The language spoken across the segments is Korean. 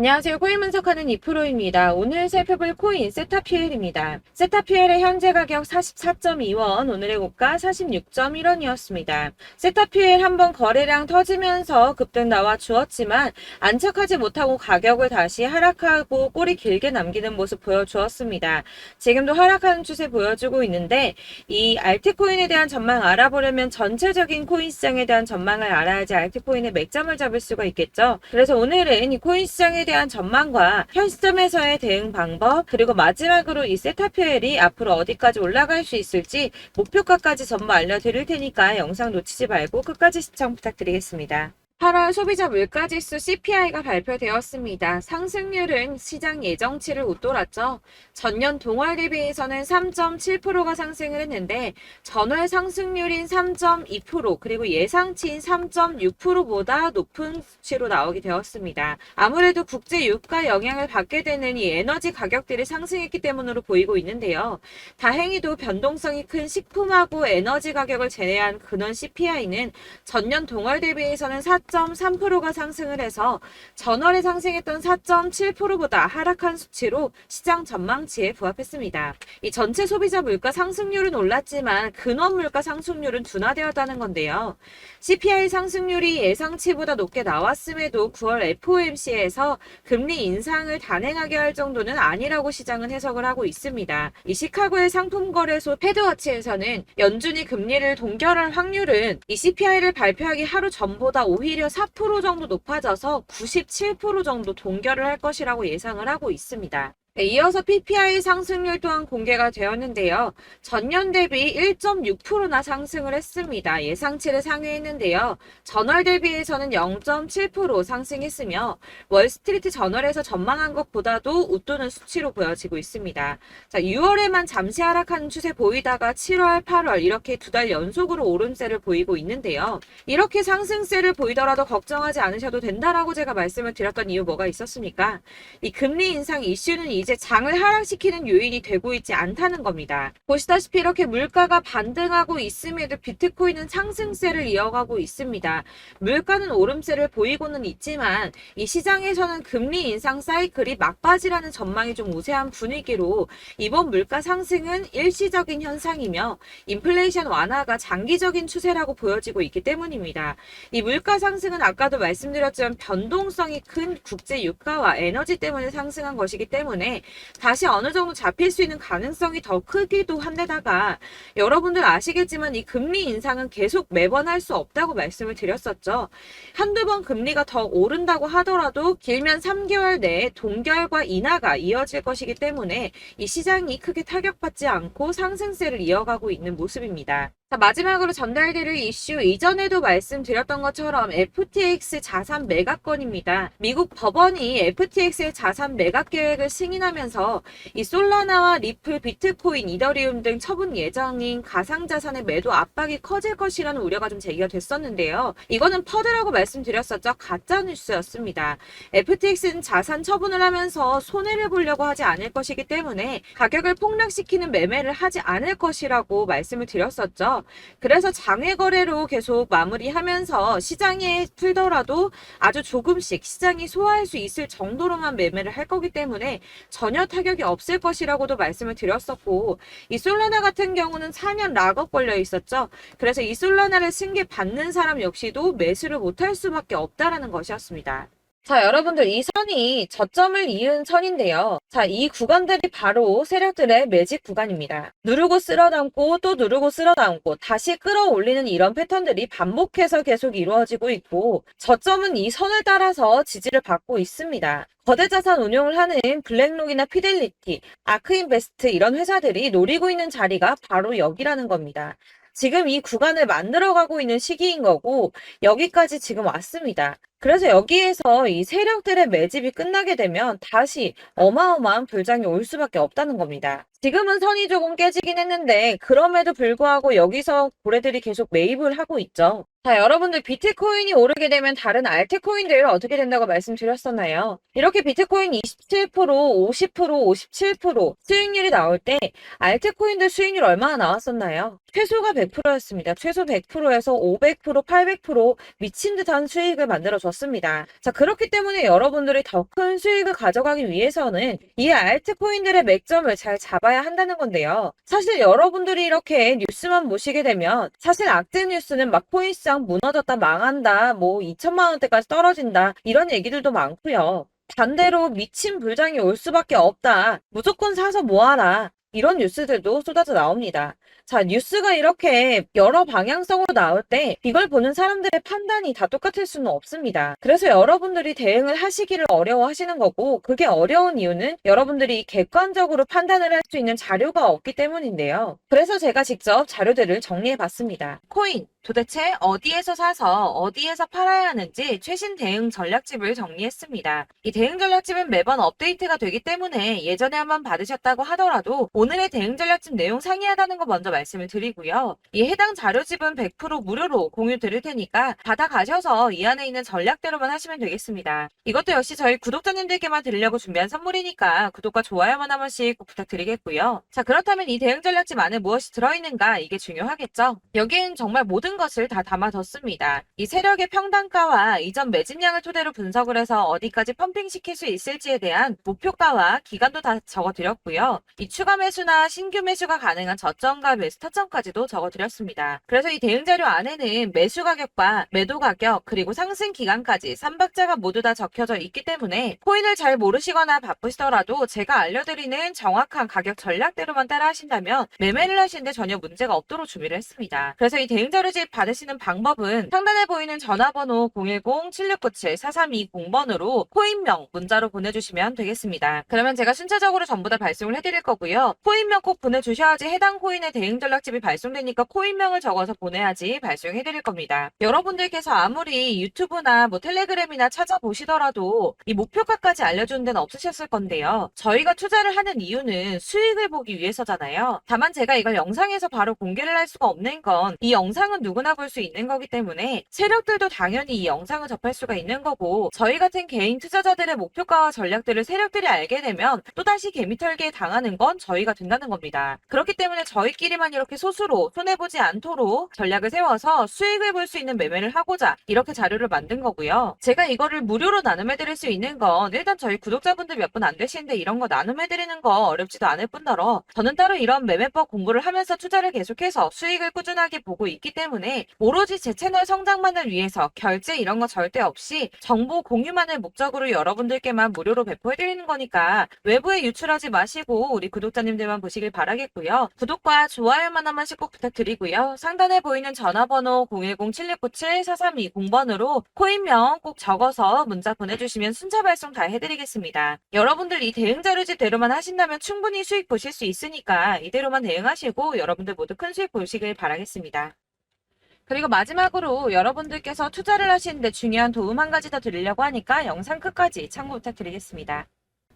안녕하세요. 코인 분석하는 이프로입니다. 오늘 살펴볼 코인 세타퓨엘입니다. 세타퓨엘의 현재 가격 44.2원, 오늘의 고가 46.1원이었습니다. 세타퓨엘 한번 거래량 터지면서 급등 나와 주었지만 안착하지 못하고 가격을 다시 하락하고 꼬리 길게 남기는 모습 보여주었습니다. 지금도 하락하는 추세 보여주고 있는데 이 알트코인에 대한 전망 알아보려면 전체적인 코인 시장에 대한 전망을 알아야지 알트코인의 맥점을 잡을 수가 있겠죠. 그래서 오늘은 이 코인 시장에 대한 전망과 현 시점에서의 대응 방법, 그리고 마지막으로 이 세타퓨엘이 앞으로 어디까지 올라갈 수 있을지 목표가까지 전부 알려드릴 테니까 영상 놓치지 말고 끝까지 시청 부탁드리겠습니다. 8월 소비자 물가지수 CPI가 발표되었습니다. 상승률은 시장 예정치를 웃돌았죠. 전년 동월 대비해서는 3.7%가 상승을 했는데 전월 상승률인 3.2% 그리고 예상치인 3.6%보다 높은 수치로 나오게 되었습니다. 아무래도 국제 유가 영향을 받게 되는 이 에너지 가격들이 상승했기 때문으로 보이고 있는데요. 다행히도 변동성이 큰 식품하고 에너지 가격을 제외한 근원 CPI는 전년 동월 대비해서는 4.3%가 상승을 해서 전월에 상승했던 4.7%보다 하락한 수치로 시장 전망치에 부합했습니다. 이 전체 소비자 물가 상승률은 올랐지만 근원 물가 상승률은 둔화되었다는 건데요. CPI 상승률이 예상치보다 높게 나왔음에도 9월 FOMC에서 금리 인상을 단행하게 할 정도는 아니라고 시장은 해석을 하고 있습니다. 이 시카고의 상품거래소 패드워치에서는 연준이 금리를 동결할 확률은 이 CPI를 발표하기 하루 전보다 오히려 4% 정도 높아져서 97% 정도 동결을 할 것이라고 예상을 하고 있습니다. 네, 이어서 PPI 상승률 또한 공개가 되었는데요. 전년 대비 1.6%나 상승을 했습니다. 예상치를 상회했는데요. 전월 대비해서는 0.7% 상승했으며 월스트리트 저널에서 전망한 것보다도 웃도는 수치로 보여지고 있습니다. 자, 6월에만 잠시 하락하는 추세 보이다가 7월, 8월 이렇게 두 달 연속으로 오름세를 보이고 있는데요. 이렇게 상승세를 보이더라도 걱정하지 않으셔도 된다라고 제가 말씀을 드렸던 이유 뭐가 있었습니까? 이 금리 인상 이슈는 이제 장을 하락시키는 요인이 되고 있지 않다는 겁니다. 보시다시피 이렇게 물가가 반등하고 있음에도 비트코인은 상승세를 이어가고 있습니다. 물가는 오름세를 보이고는 있지만 이 시장에서는 금리 인상 사이클이 막바지라는 전망이 좀 우세한 분위기로 이번 물가 상승은 일시적인 현상이며 인플레이션 완화가 장기적인 추세라고 보여지고 있기 때문입니다. 이 물가 상승은 아까도 말씀드렸지만 변동성이 큰 국제 유가와 에너지 때문에 상승한 것이기 때문에 다시 어느 정도 잡힐 수 있는 가능성이 더 크기도 한데다가 여러분들 아시겠지만 이 금리 인상은 계속 매번 할 수 없다고 말씀을 드렸었죠. 한두 번 금리가 더 오른다고 하더라도 길면 3개월 내에 동결과 인하가 이어질 것이기 때문에 이 시장이 크게 타격받지 않고 상승세를 이어가고 있는 모습입니다. 자, 마지막으로 전달드릴 이슈 이전에도 말씀드렸던 것처럼 FTX 자산 매각 건입니다. 미국 법원이 FTX의 자산 매각 계획을 승인하면서 이 솔라나와 리플, 비트코인, 이더리움 등 처분 예정인 가상자산의 매도 압박이 커질 것이라는 우려가 좀 제기가 됐었는데요. 이거는 퍼드라고 말씀드렸었죠. 가짜뉴스였습니다. FTX는 자산 처분을 하면서 손해를 보려고 하지 않을 것이기 때문에 가격을 폭락시키는 매매를 하지 않을 것이라고 말씀을 드렸었죠. 그래서 장외 거래로 계속 마무리하면서 시장에 풀더라도 아주 조금씩 시장이 소화할 수 있을 정도로만 매매를 할 거기 때문에 전혀 타격이 없을 것이라고도 말씀을 드렸었고, 이 솔라나 같은 경우는 4년 락업 걸려 있었죠. 그래서 이 솔라나를 승계 받는 사람 역시도 매수를 못할 수밖에 없다라는 것이었습니다. 자, 여러분들 이 선이 저점을 이은 선인데요. 자, 이 구간들이 바로 세력들의 매직 구간입니다. 누르고 쓸어담고 또 누르고 쓸어담고 다시 끌어올리는 이런 패턴들이 반복해서 계속 이루어지고 있고, 저점은 이 선을 따라서 지지를 받고 있습니다. 거대 자산 운용을 하는 블랙록이나 피델리티, 아크인베스트 이런 회사들이 노리고 있는 자리가 바로 여기라는 겁니다. 지금 이 구간을 만들어가고 있는 시기인 거고 여기까지 지금 왔습니다. 그래서 여기에서 이 세력들의 매집이 끝나게 되면 다시 어마어마한 불장이 올 수밖에 없다는 겁니다. 지금은 선이 조금 깨지긴 했는데 그럼에도 불구하고 여기서 고래들이 계속 매입을 하고 있죠. 자, 여러분들 비트코인이 오르게 되면 다른 알트코인들 어떻게 된다고 말씀드렸었나요? 이렇게 비트코인 27%, 50%, 57% 수익률이 나올 때 알트코인들 수익률 얼마나 나왔었나요? 최소가 100%였습니다. 최소 100%에서 500%, 800% 미친 듯한 수익을 만들어줬습니다. 졌습니다. 자, 그렇기 때문에 여러분들이 더 큰 수익을 가져가기 위해서는 이 알트코인들의 맥점을 잘 잡아야 한다는 건데요. 사실 여러분들이 이렇게 뉴스만 보시게 되면 사실 악재 뉴스는 막 코인시장 무너졌다, 망한다, 뭐 2천만 원대까지 떨어진다 이런 얘기들도 많고요. 반대로 미친 불장이 올 수밖에 없다. 무조건 사서 모아라. 이런 뉴스들도 쏟아져 나옵니다. 자, 뉴스가 이렇게 여러 방향성으로 나올 때 이걸 보는 사람들의 판단이 다 똑같을 수는 없습니다. 그래서 여러분들이 대응을 하시기를 어려워하시는 거고, 그게 어려운 이유는 여러분들이 객관적으로 판단을 할 수 있는 자료가 없기 때문인데요. 그래서 제가 직접 자료들을 정리해 봤습니다. 코인 도대체 어디에서 사서 어디에서 팔아야 하는지 최신 대응 전략집을 정리했습니다. 이 대응 전략집은 매번 업데이트가 되기 때문에 예전에 한번 받으셨다고 하더라도 오늘의 대응 전략집 내용 상이하다는 거 먼저 말씀을 드리고요. 이 해당 자료집은 100% 무료로 공유 드릴 테니까 받아가셔서 이 안에 있는 전략대로만 하시면 되겠습니다. 이것도 역시 저희 구독자님들께만 드리려고 준비한 선물이니까 구독과 좋아요만 한 번씩 꼭 부탁드리겠고요. 자, 그렇다면 이 대응 전략집 안에 무엇이 들어있는가, 이게 중요하겠죠? 여기엔 정말 모든 것을 다 담아뒀습니다. 이 세력의 평단가와 이전 매집량을 토대로 분석을 해서 어디까지 펌핑시킬 수 있을지에 대한 목표가와 기간도 다 적어드렸고요. 이 추가 매수나 신규 매수가 가능한 저점과 매수 타점까지도 적어드렸습니다. 그래서 이 대응 자료 안에는 매수 가격과 매도 가격 그리고 상승 기간까지 3박자가 모두 다 적혀져 있기 때문에 코인을 잘 모르시거나 바쁘시더라도 제가 알려드리는 정확한 가격 전략대로만 따라 하신다면 매매를 하시는데 전혀 문제가 없도록 준비를 했습니다. 그래서 이 대응 자료집 받으시는 방법은 상단에 보이는 전화번호 010-7697-4320번으로 코인명 문자로 보내주시면 되겠습니다. 그러면 제가 순차적으로 전부 다 발송을 해드릴 거고요. 코인명 꼭 보내주셔야지 해당 코인의 대응 전략집이 발송되니까 코인명을 적어서 보내야지 발송해드릴 겁니다. 여러분들께서 아무리 유튜브나 뭐 텔레그램이나 찾아보시더라도 이 목표가까지 알려주는 데는 없으셨을 건데요. 저희가 투자를 하는 이유는 수익을 보기 위해서잖아요. 다만 제가 이걸 영상에서 바로 공개를 할 수가 없는 건 이 영상은 누구나 볼 수 있는 거기 때문에 세력들도 당연히 이 영상을 접할 수가 있는 거고, 저희 같은 개인 투자자들의 목표가와 전략들을 세력들이 알게 되면 또다시 개미털기에 당하는 건 저희가 된다는 겁니다. 그렇기 때문에 저희끼리만 이렇게 소수로 손해보지 않도록 전략을 세워서 수익을 볼 수 있는 매매를 하고자 이렇게 자료를 만든 거고요. 제가 이거를 무료로 나눔해드릴 수 있는 건 일단 저희 구독자분들 몇 분 안 되시는데 이런 거 나눔해드리는 거 어렵지도 않을 뿐더러 저는 따로 이런 매매법 공부를 하면서 투자를 계속해서 수익을 꾸준하게 보고 있기 때문에 오로지 제 채널 성장만을 위해서 결제 이런 거 절대 없이 정보 공유만을 목적으로 여러분들께만 무료로 배포해드리는 거니까 외부에 유출하지 마시고 우리 구독자님들만 보시길 바라겠고요. 구독과 좋아요만 한 번씩 꼭 부탁드리고요. 상단에 보이는 전화번호 010-7697-4320번으로 코인명 꼭 적어서 문자 보내주시면 순차 발송 다 해드리겠습니다. 여러분들 이 대응 자료집대로만 하신다면 충분히 수익 보실 수 있으니까 이대로만 대응하시고 여러분들 모두 큰 수익 보시길 바라겠습니다. 그리고 마지막으로 여러분들께서 투자를 하시는데 중요한 도움 한 가지 더 드리려고 하니까 영상 끝까지 참고 부탁드리겠습니다.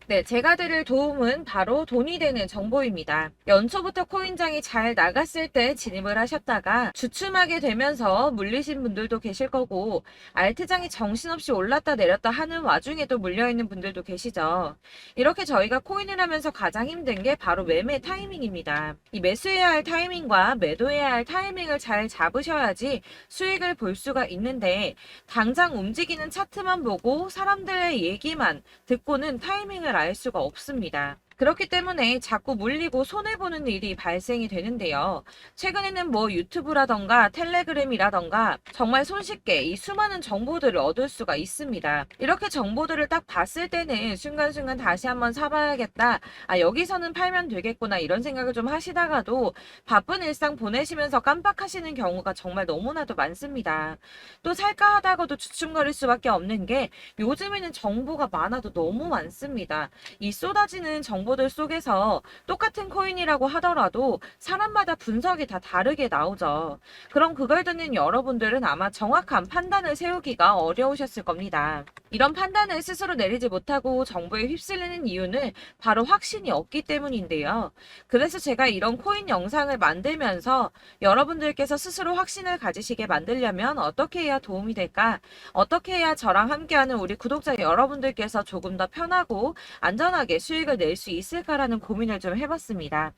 네, 제가 드릴 도움은 바로 돈이 되는 정보입니다. 연초부터 코인장이 잘 나갔을 때 진입을 하셨다가 주춤하게 되면서 물리신 분들도 계실 거고, 알트장이 정신없이 올랐다 내렸다 하는 와중에도 물려있는 분들도 계시죠. 이렇게 저희가 코인을 하면서 가장 힘든 게 바로 매매 타이밍입니다. 이 매수해야 할 타이밍과 매도해야 할 타이밍을 잘 잡으셔야지 수익을 볼 수가 있는데, 당장 움직이는 차트만 보고 사람들의 얘기만 듣고는 타이밍을 알 수가 없습니다. 그렇기 때문에 자꾸 물리고 손해보는 일이 발생이 되는데요. 최근에는 뭐 유튜브라던가 텔레그램이라던가 정말 손쉽게 이 수많은 정보들을 얻을 수가 있습니다. 이렇게 정보들을 딱 봤을 때는 순간순간 다시 한번 사봐야겠다. 아, 여기서는 팔면 되겠구나 이런 생각을 좀 하시다가도 바쁜 일상 보내시면서 깜빡하시는 경우가 정말 너무나도 많습니다. 또 살까 하다가도 주춤거릴 수밖에 없는 게 요즘에는 정보가 많아도 너무 많습니다. 이 쏟아지는 정보들 속에서 똑같은 코인이라고 하더라도 사람마다 분석이 다 다르게 나오죠. 그럼 그걸 듣는 여러분들은 아마 정확한 판단을 세우기가 어려우셨을 겁니다. 이런 판단을 스스로 내리지 못하고 정보에 휩쓸리는 이유는 바로 확신이 없기 때문인데요. 그래서 제가 이런 코인 영상을 만들면서 여러분들께서 스스로 확신을 가지시게 만들려면 어떻게 해야 도움이 될까? 어떻게 해야 저랑 함께하는 우리 구독자 여러분들께서 조금 더 편하고 안전하게 수익을 낼 수 있을까라는 고민을 좀 해봤습니다.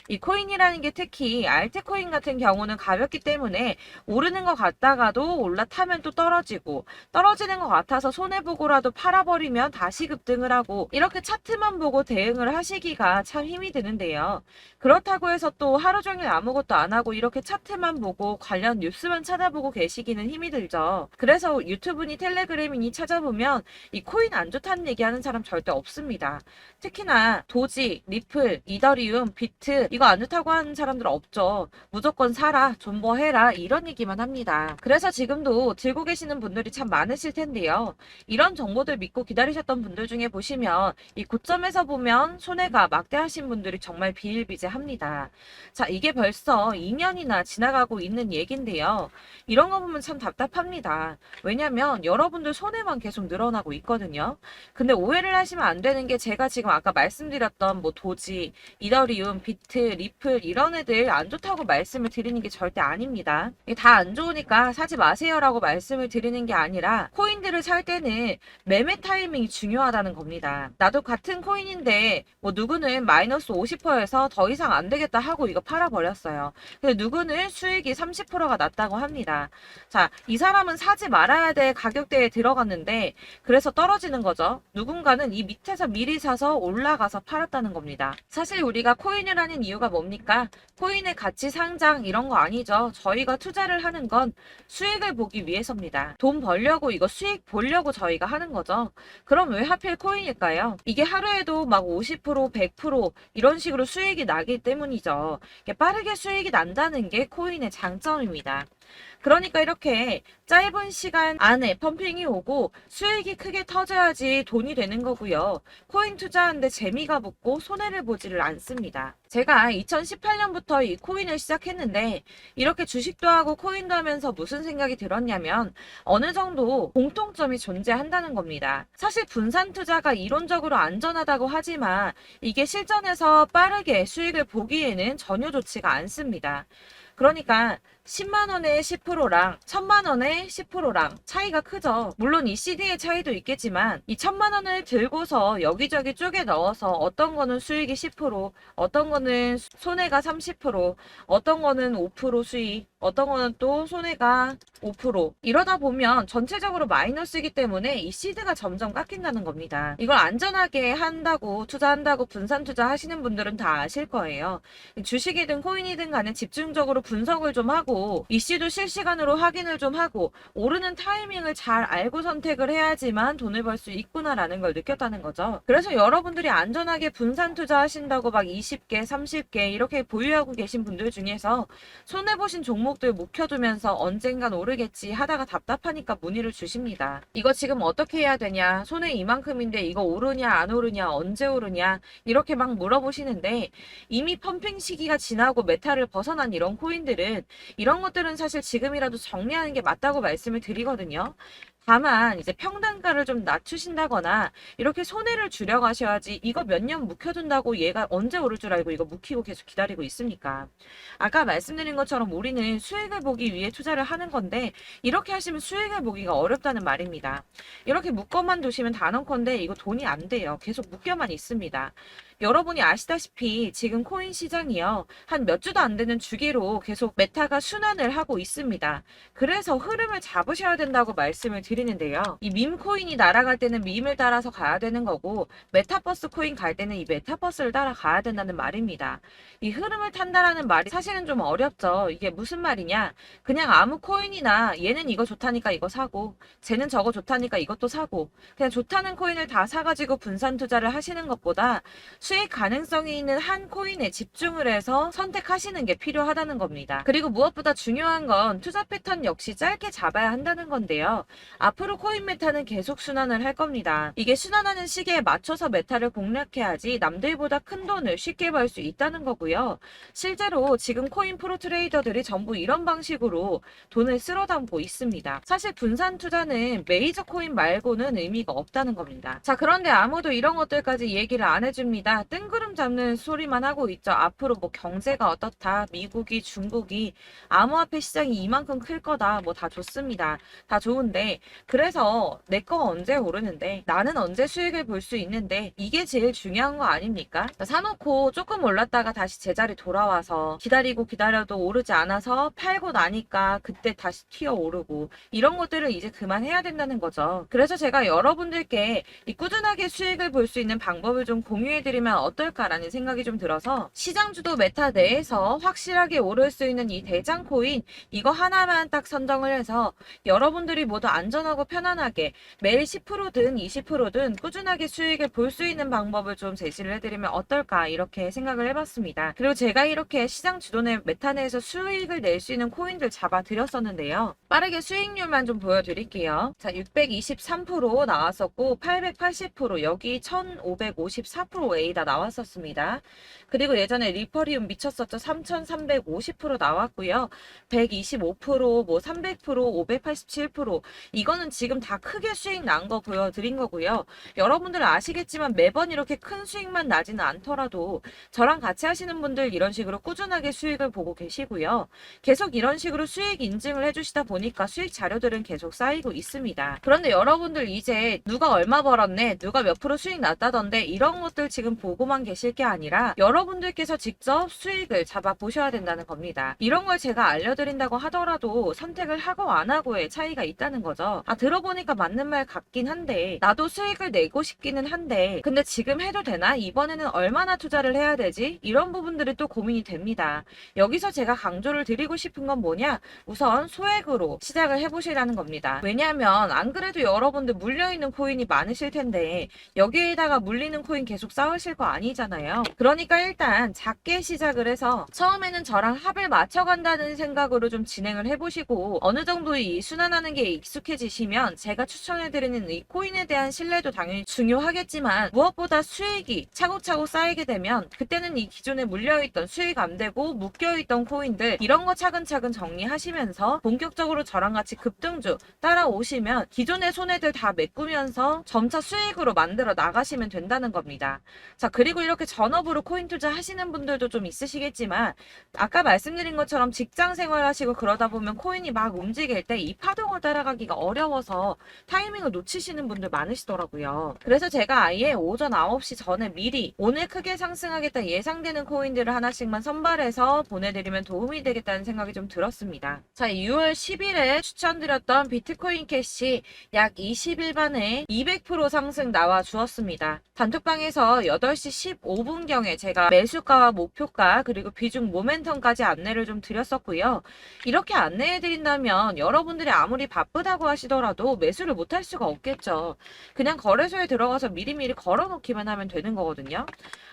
이 코인이라는 게 특히 알트코인 같은 경우는 가볍기 때문에 오르는 것 같다가도 올라타면 또 떨어지고, 떨어지는 것 같아서 손해보고라도 팔아버리면 다시 급등을 하고, 이렇게 차트만 보고 대응을 하시기가 참 힘이 드는데요. 그렇다고 해서 또 하루 종일 아무것도 안 하고 이렇게 차트만 보고 관련 뉴스만 찾아보고 계시기는 힘이 들죠. 그래서 유튜브니 텔레그램이니 찾아보면 이 코인 안 좋다는 얘기하는 사람 절대 없습니다. 특히나 도지, 리플, 이더리움, 비트 이거 안 좋다고 하는 사람들 없죠. 무조건 사라, 존버해라 이런 얘기만 합니다. 그래서 지금도 들고 계시는 분들이 참 많으실 텐데요. 이런 정보들 믿고 기다리셨던 분들 중에 보시면 이 고점에서 보면 손해가 막대하신 분들이 정말 비일비재합니다. 자, 이게 벌써 2년이나 지나가고 있는 얘긴데요. 이런 거 보면 참 답답합니다. 왜냐면 여러분들 손해만 계속 늘어나고 있거든요. 근데 오해를 하시면 안 되는 게 제가 지금 아까 말씀드렸던 뭐 도지, 이더리움, 비트, 리플 이런 애들 안 좋다고 말씀을 드리는 게 절대 아닙니다. 이게 다 안 좋으니까 사지 마세요라고 말씀을 드리는 게 아니라 코인들을 살 때는 매매 타이밍이 중요하다는 겁니다. 나도 같은 코인인데 뭐 누구는 마이너스 50%에서 더 이상 안 되겠다 하고 이거 팔아버렸어요. 근데 누구는 수익이 30%가 났다고 합니다. 자, 이 사람은 사지 말아야 될 가격대에 들어갔는데 그래서 떨어지는 거죠. 누군가는 이 밑에서 미리 사서 올라가서 팔았다는 겁니다. 사실 우리가 코인을 하는 이유가 뭡니까? 코인의 가치 상장 이런 거 아니죠. 저희가 투자를 하는 건 수익을 보기 위해서입니다. 돈 벌려고 이거 수익 보려고 저희가 하는 거죠. 그럼 왜 하필 코인일까요? 이게 하루에도 막 50%, 100% 이런 식으로 수익이 나기 때문이죠. 빠르게 수익이 난다는 게 코인의 장점입니다. 그러니까 이렇게 짧은 시간 안에 펌핑이 오고 수익이 크게 터져야지 돈이 되는 거고요. 코인 투자하는데 재미가 붙고 손해를 보지를 않습니다. 제가 2018년부터 이 코인을 시작했는데 이렇게 주식도 하고 코인도 하면서 무슨 생각이 들었냐면 어느 정도 공통점이 존재한다는 겁니다. 사실 분산 투자가 이론적으로 안전하다고 하지만 이게 실전에서 빠르게 수익을 보기에는 전혀 좋지가 않습니다. 그러니까 10만 원에 10%랑 1000만 원에 10%랑 차이가 크죠. 물론 이 CD의 차이도 있겠지만 이 1000만 원을 들고서 여기저기 쪼개 넣어서 어떤 거는 수익이 10%, 어떤 거는 손해가 30%, 어떤 거는 5% 수익, 어떤 거는 또 손해가 5%. 이러다 보면 전체적으로 마이너스이기 때문에 이 시드가 점점 깎인다는 겁니다. 이걸 안전하게 한다고 투자한다고 분산 투자 하시는 분들은 다 아실 거예요. 주식이든 코인이든 간에 집중적으로 분석을 좀 하고 이슈도 실시간으로 확인을 좀 하고 오르는 타이밍을 잘 알고 선택을 해야지만 돈을 벌 수 있구나라는 걸 느꼈다는 거죠. 그래서 여러분들이 안전하게 분산 투자하신다고 막 20개, 30개 이렇게 보유하고 계신 분들 중에서 손해보신 종목들 묵혀두면서 언젠간 오르겠지 하다가 답답하니까 문의를 주십니다. 이거 지금 어떻게 해야 되냐? 손해 이만큼인데 이거 오르냐 안 오르냐 언제 오르냐 이렇게 막 물어보시는데 이미 펌핑 시기가 지나고 메타를 벗어난 이런 코인들은 이런 것들은 사실 지금이라도 정리하는 게 맞다고 말씀을 드리거든요. 다만 이제 평단가를 좀 낮추신다거나 이렇게 손해를 줄여가셔야지 이거 몇 년 묵혀둔다고 얘가 언제 오를 줄 알고 이거 묵히고 계속 기다리고 있습니까? 아까 말씀드린 것처럼 우리는 수익을 보기 위해 투자를 하는 건데 이렇게 하시면 수익을 보기가 어렵다는 말입니다. 이렇게 묶어만 두시면 단언컨대 이거 돈이 안 돼요. 계속 묶여만 있습니다. 여러분이 아시다시피 지금 코인 시장이요. 한 몇 주도 안 되는 주기로 계속 메타가 순환을 하고 있습니다. 그래서 흐름을 잡으셔야 된다고 말씀을 드리는데요. 이 밈 코인이 날아갈 때는 밈을 따라서 가야 되는 거고 메타버스 코인 갈 때는 이 메타버스를 따라가야 된다는 말입니다. 이 흐름을 탄다라는 말이 사실은 좀 어렵죠. 이게 무슨 말이냐? 그냥 아무 코인이나 얘는 이거 좋다니까 이거 사고 쟤는 저거 좋다니까 이것도 사고 그냥 좋다는 코인을 다 사가지고 분산 투자를 하시는 것보다 수익 가능성이 있는 한 코인에 집중을 해서 선택하시는 게 필요하다는 겁니다. 그리고 무엇보다 중요한 건 투자 패턴 역시 짧게 잡아야 한다는 건데요. 앞으로 코인 메타는 계속 순환을 할 겁니다. 이게 순환하는 시기에 맞춰서 메타를 공략해야지 남들보다 큰 돈을 쉽게 벌 수 있다는 거고요. 실제로 지금 코인 프로 트레이더들이 전부 이런 방식으로 돈을 쓸어 담고 있습니다. 사실 분산 투자는 메이저 코인 말고는 의미가 없다는 겁니다. 자, 그런데 아무도 이런 것들까지 얘기를 안 해줍니다. 뜬구름 잡는 소리만 하고 있죠. 앞으로 뭐 경제가 어떻다, 미국이, 중국이, 암호화폐 시장이 이만큼 클 거다, 뭐 다 좋습니다. 다 좋은데 그래서 내 거 언제 오르는데 나는 언제 수익을 볼 수 있는데 이게 제일 중요한 거 아닙니까? 사놓고 조금 올랐다가 다시 제자리 돌아와서 기다리고 기다려도 오르지 않아서 팔고 나니까 그때 다시 튀어 오르고 이런 것들을 이제 그만해야 된다는 거죠. 그래서 제가 여러분들께 이 꾸준하게 수익을 볼 수 있는 방법을 좀 공유해드리면 어떨까라는 생각이 좀 들어서 시장주도 메타 내에서 확실하게 오를 수 있는 이 대장 코인 이거 하나만 딱 선정을 해서 여러분들이 모두 안전하고 편안하게 매일 10%든 20%든 꾸준하게 수익을 볼 수 있는 방법을 좀 제시를 해드리면 어떨까 이렇게 생각을 해봤습니다. 그리고 제가 이렇게 시장 주도내 메타 내에서 수익을 낼 수 있는 코인들 잡아드렸었는데요. 빠르게 수익률만 좀 보여드릴게요. 자, 623% 나왔었고 880% 여기 1554% A다 나왔었습니다. 그리고 예전에 리퍼리움 미쳤었죠. 3350% 나왔고요. 125%, 뭐 300%, 587% 이거는 지금 다 크게 수익 난 거 보여드린 거고요. 여러분들 아시겠지만 매번 이렇게 큰 수익만 나지는 않더라도 저랑 같이 하시는 분들 이런 식으로 꾸준하게 수익을 보고 계시고요. 계속 이런 식으로 수익 인증을 해주시다 보니까 수익 자료들은 계속 쌓이고 있습니다. 그런데 여러분들 이제 누가 얼마 벌었네, 누가 몇 프로 수익 났다던데 이런 것들 지금 보고만 계실 게 아니라 여러분들께서 직접 수익을 잡아 보셔야 된다는 겁니다. 이런 걸 제가 알려드린다고 하더라도 선택을 하고 안 하고의 차이가 있다는 거죠. 들어보니까 맞는 말 같긴 한데 나도 수익을 내고 싶기는 한데 근데 지금 해도 되나? 이번에는 얼마나 투자를 해야 되지? 이런 부분들이 또 고민이 됩니다. 여기서 제가 강조를 드리고 싶은 건 뭐냐? 우선 소액으로 시작을 해보시라는 겁니다. 왜냐하면 안 그래도 여러분들 물려있는 코인이 많으실 텐데 여기에다가 물리는 코인 계속 쌓으실 거 아니잖아요. 그러니까 일단 작게 시작을 해서 처음에는 저랑 합을 맞춰간다는 생각으로 좀 진행을 해보시고 어느 정도 이 순환하는 게 익숙해지시면 제가 추천해드리는 이 코인에 대한 신뢰도 당연히 중요하겠지만 무엇보다 수익이 차곡차곡 쌓이게 되면 그때는 이 기존에 물려있던 수익 안 되고 묶여있던 코인들 이런 거 차근차근 정리하시면서 본격적으로 저랑 같이 급등주 따라오시면 기존의 손해들 다 메꾸면서 점차 수익으로 만들어 나가시면 된다는 겁니다. 자, 그리고 이렇게 전업으로 코인 투자 하시는 분들도 좀 있으시겠지만 아까 말씀드린 것처럼 직장 생활 하시고 그러다 보면 코인이 막 움직일 때 이 파동을 따라가기가 어려워서 타이밍을 놓치시는 분들 많으시더라고요. 그래서 제가 아예 오전 9시 전에 미리 오늘 크게 상승하겠다 예상되는 코인들을 하나씩만 선발해서 보내드리면 도움이 되겠다는 생각이 좀 들었습니다. 자, 6월 10일에 추천드렸던 비트코인 캐시 약 20일 만에 200% 상승 나와 주었습니다. 단톡방에서 8시 15분경에 제가 매수가와 목표가 그리고 비중 모멘텀까지 안내를 좀 드렸었고요. 이렇게 안내해드린다면 여러분들이 아무리 바쁘다고 하시더라도 매수를 못할 수가 없겠죠. 그냥 거래소에 들어가서 미리미리 걸어놓기만 하면 되는 거거든요.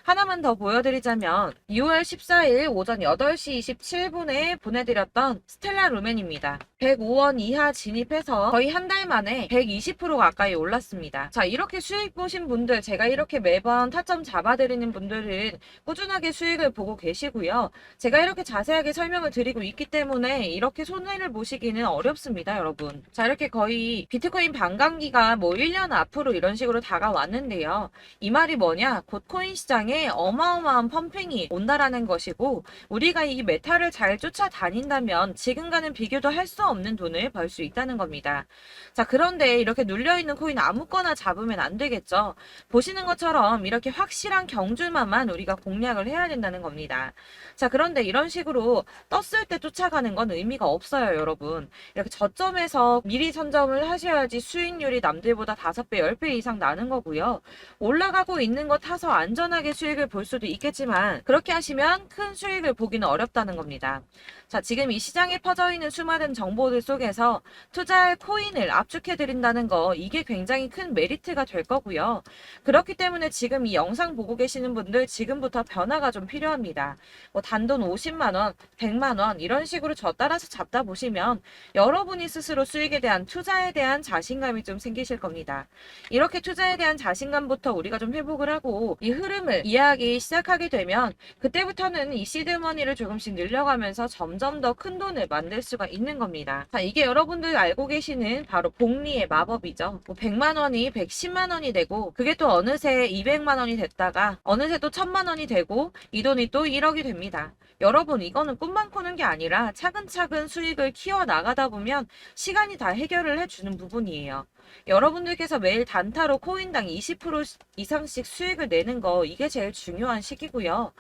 하나만 더 보여드리자면 6월 14일 오전 8시 27분에 보내드렸던 스텔라 루멘입니다. 105원 이하 진입해서 거의 한 달 만에 120% 가까이 올랐습니다. 자, 이렇게 수익 보신 분들 제가 이렇게 매번 타점 잡아드리는 분들은 꾸준하게 수익을 보고 계시고요. 제가 이렇게 자세하게 설명을 드리고 있기 때문에 이렇게 손해를 보시기는 어렵습니다, 여러분. 자, 이렇게 거의 비트코인 반감기가 뭐 1년 앞으로 이런 식으로 다가왔는데요. 이 말이 뭐냐? 곧 코인 시장에 어마어마한 펌핑이 온다라는 것이고 우리가 이 메타를 잘 쫓아다닌다면 지금과는 비교도 할 수 없는 돈을 벌 수 있다는 겁니다. 자, 그런데 이렇게 눌려있는 코인 아무거나 잡으면 안 되겠죠. 보시는 것처럼 이렇게 확실한 경주만만 우리가 공략을 해야 된다는 겁니다. 자, 그런데 이런 식으로 떴을 때 쫓아가는 건 의미가 없어요, 여러분. 이렇게 저점에서 미리 선점을 하셔야지 수익률이 남들보다 5배, 10배 이상 나는 거고요. 올라가고 있는 거 타서 안전하게 수익을 볼 수도 있겠지만 그렇게 하시면 큰 수익을 보기는 어렵다는 겁니다. 자, 지금 이 시장에 퍼져 있는 수많은 정보들 속에서 투자할 코인을 압축해 드린다는 거 이게 굉장히 큰 메리트가 될 거고요. 그렇기 때문에 지금 이 영상 보고 계시는 분들 지금부터 변화가 좀 필요합니다. 뭐 단돈 50만 원, 100만 원 이런 식으로 저 따라서 잡다 보시면 여러분이 스스로 수익에 대한 투자에 대한 자신감이 좀 생기실 겁니다. 이렇게 투자에 대한 자신감부터 우리가 좀 회복을 하고 이 흐름을 이해하기 시작하게 되면 그때부터는 이 시드머니를 조금씩 늘려가면서 점점 더 큰 돈을 만들 수가 있는 겁니다. 자, 이게 여러분들 알고 계시는 바로 복리의 마법이죠. 뭐 100만 원이 110만 원이 되고 그게 또 어느새 200만 원이 됐다가 어느새 또 1000만 원이 되고 이 돈이 또 1억이 됩니다. 여러분 이거는 꿈만 꾸는 게 아니라 차근차근 수익을 키워 나가다 보면 시간이 다 해결을 커버를 해주는 부분이에요. 여러분들께서 매일 단타로 코인당 20% 이상씩 수익을 내는 거 이게 제일 중요한 시기고요.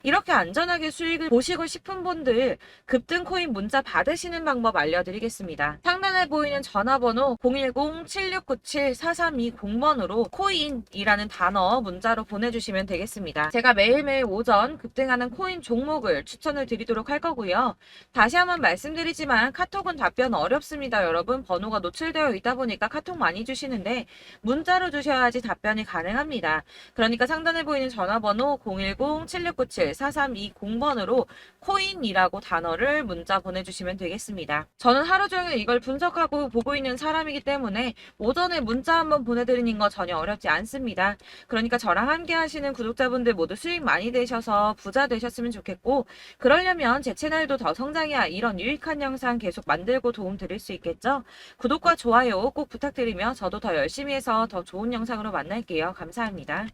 이렇게 안전하게 수익을 보시고 싶은 분들 급등 코인 문자 받으시는 방법 알려드리겠습니다. 상단에 보이는 전화번호 010-7697-4320번으로 코인이라는 단어 문자로 보내주시면 되겠습니다. 제가 매일매일 오전 급등하는 코인 종목을 추천을 드리도록 할 거고요. 다시 한번 말씀드리지만 카톡은 답변 어렵습니다. 여러분 번호가 노출되어 있다 보니까 카톡 많이 주시는데 문자로 주셔야지 답변이 가능합니다. 그러니까 상단에 보이는 전화번호 010-7697-4320번으로 코인이라고 단어를 문자 보내주시면 되겠습니다. 저는 하루 종일 이걸 분석하고 보고 있는 사람이기 때문에 오전에 문자 한번 보내드리는 거 전혀 어렵지 않습니다. 그러니까 저랑 함께 하시는 구독자분들 모두 수익 많이 되셔서 부자 되셨으면 좋겠고, 그러려면 제 채널도 더 성장해야 이런 유익한 영상 계속 만들고 도움 드릴 수 있겠죠? 구독과 좋아요 꼭 부탁드리며 저도 더 열심히 해서 더 좋은 영상으로 만날게요. 감사합니다.